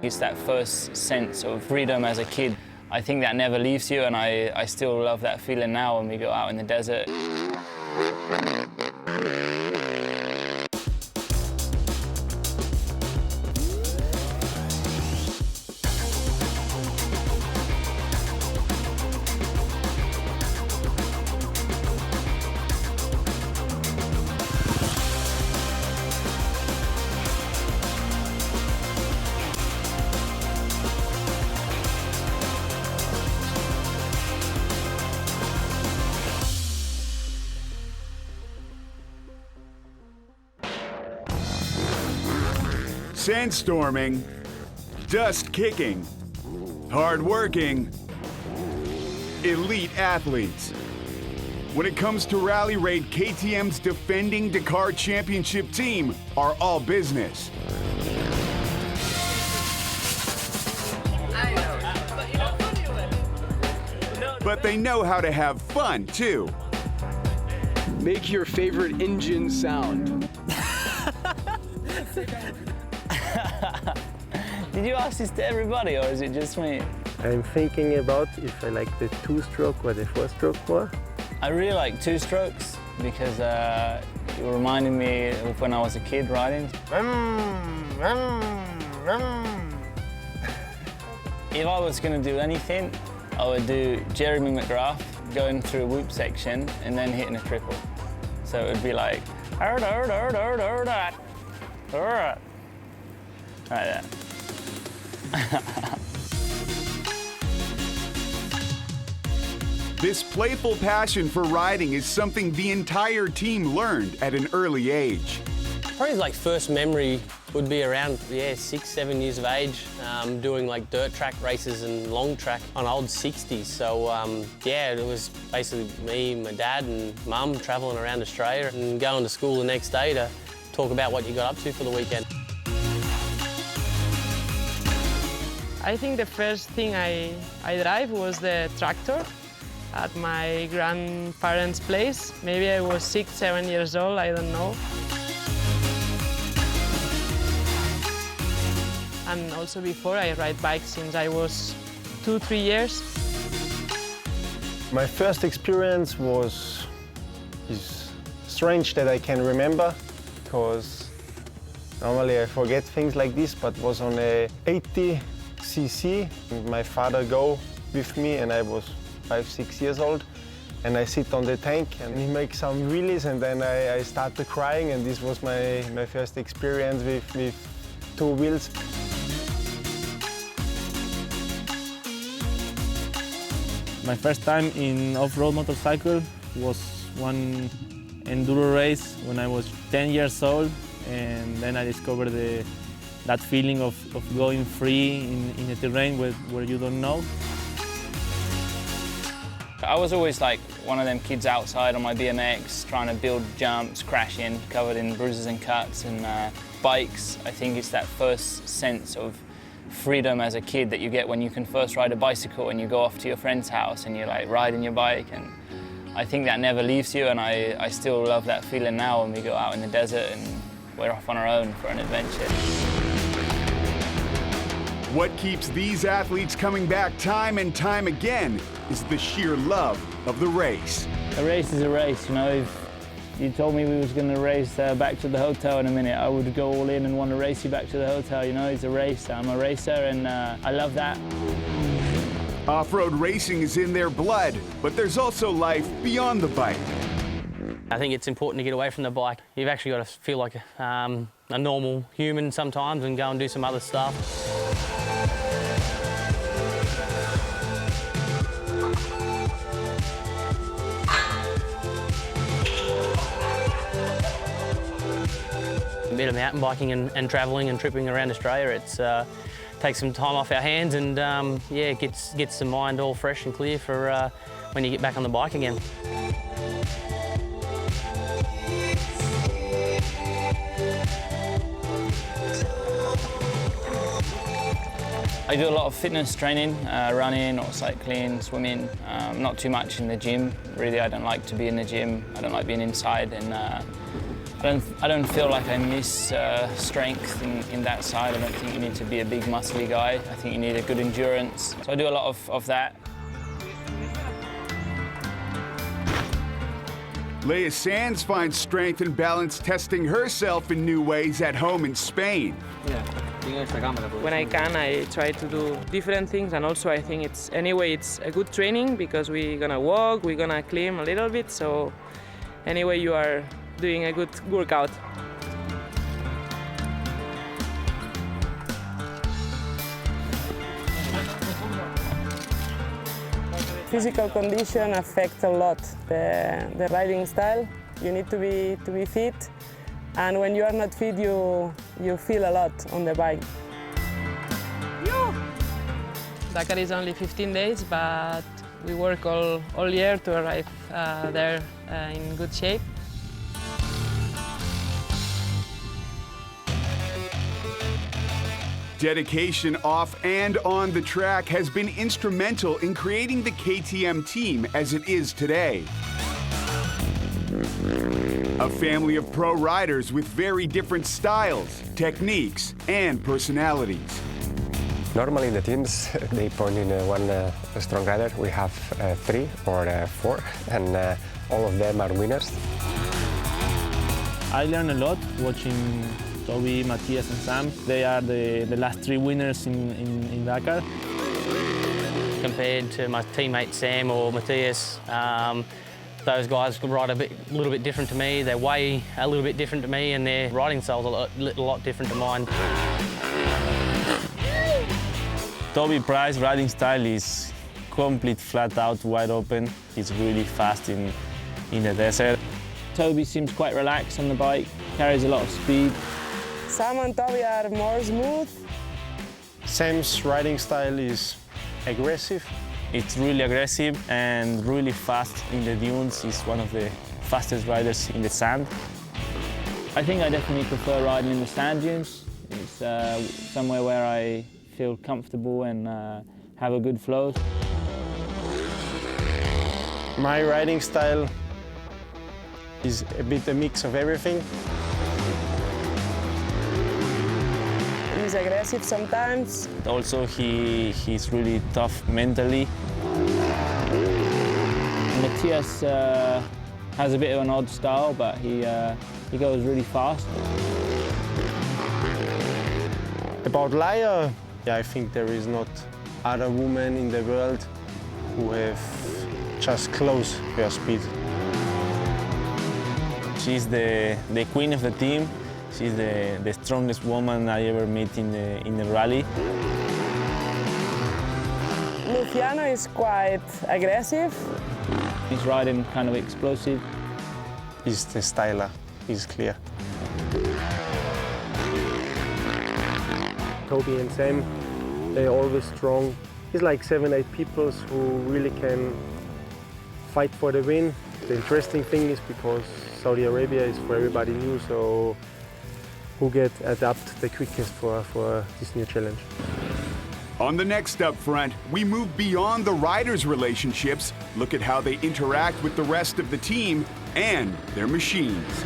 It's that first sense of freedom as a kid. I think that never leaves you, and I still love that feeling now when we go out in the desert. Sandstorming, dust kicking, hard-working, elite athletes. When it comes to rally raid, KTM's defending Dakar championship team are all business. But they know how to have fun, too. Make your favorite engine sound. Did you ask this to everybody, or is it just me? I'm thinking about if I like the two-stroke or the four-stroke more. I really like two strokes because it reminded me of when I was a kid riding. If I was going to do anything, I would do Jeremy McGrath going through a whoop section and then hitting a triple. So it would be like, like that. This playful passion for riding is something the entire team learned at an early age. Probably like first memory would be around 6, 7 years of age, doing like dirt track races and long track on old 60s. So yeah, it was basically me, my dad and mum travelling around Australia and going to school the next day to talk about what you got up to for the weekend. I think the first thing I drive was the tractor at my grandparents' place. Maybe I was 6, 7 years old, I don't know. And also before, I ride bikes since I was 2, 3 years. My first experience is strange that I can remember, because normally I forget things like this, but was on a 80cc. My father go with me and I was 5, 6 years old, and I sit on the tank and he makes some wheelies, and then I started crying, and this was my first experience with two wheels. My first time in off-road motorcycle was one enduro race when I was 10 years old, and then I discovered that feeling of going free in a terrain where you don't know. I was always like one of them kids outside on my BMX, trying to build jumps, crashing, covered in bruises and cuts. And bikes, I think it's that first sense of freedom as a kid that you get when you can first ride a bicycle and you go off to your friend's house and you're like riding your bike. And I think that never leaves you, and I still love that feeling now when we go out in the desert and we're off on our own for an adventure. What keeps these athletes coming back time and time again is the sheer love of the race. A race is a race, you know. If you told me we was going to race back to the hotel in a minute, I would go all in and want to race you back to the hotel, you know. It's a race, I'm a racer, and I love that. Off-road racing is in their blood, but there's also life beyond the bike. I think it's important to get away from the bike. You've actually got to feel like a normal human sometimes and go and do some other stuff. A bit of mountain biking and travelling and tripping around Australia. It's takes some time off our hands, and yeah, gets the mind all fresh and clear for when you get back on the bike again. I do a lot of fitness training, running or cycling, swimming, not too much in the gym. Really, I don't like to be in the gym. I don't like being inside, and I don't feel like I miss strength in that side. I don't think you need to be a big muscly guy. I think you need a good endurance. So I do a lot of that. Leia Sanz finds strength and balance testing herself in new ways at home in Spain. When I can, I try to do different things, and also I think it's a good training because we're gonna walk, we're gonna climb a little bit, so anyway you are doing a good workout. Physical condition affects a lot the riding style. You need to be fit, and when you are not fit, you feel a lot on the bike. Dakar is only 15 days, but we work all year to arrive there in good shape. Dedication off and on the track has been instrumental in creating the KTM team as it is today. A family of pro riders with very different styles, techniques, and personalities. Normally the teams, they point in one strong rider. We have 3 or 4, and all of them are winners. I learned a lot watching Toby, Matthias and Sam. They are the last 3 winners in Dakar. Compared to my teammate Sam or Matthias, those guys ride a little bit different to me. They weigh a little bit different to me, and their riding style's a lot different to mine. Toby Price's riding style is complete, flat out, wide open. He's really fast in the desert. Toby seems quite relaxed on the bike, carries a lot of speed. Sam and Toby are more smooth. Sam's riding style is aggressive. It's really aggressive and really fast in the dunes. He's one of the fastest riders in the sand. I think I definitely prefer riding in the sand dunes. It's somewhere where I feel comfortable and have a good flow. My riding style is a bit a mix of everything. He's aggressive sometimes. Also, he's really tough mentally. Matthias has a bit of an odd style, but he goes really fast. About Leia, yeah, I think there is not other woman in the world who have just close her speed. She's the queen of the team. She's the strongest woman I ever met in the rally. Luciano is quite aggressive. He's riding kind of explosive. He's the styler, he's clear. Toby and Sam, they're always strong. He's like 7-8 people who really can fight for the win. The interesting thing is because Saudi Arabia is for everybody new, so who get adapt the quickest for this new challenge. On the next up front, we move beyond the riders' relationships, look at how they interact with the rest of the team and their machines.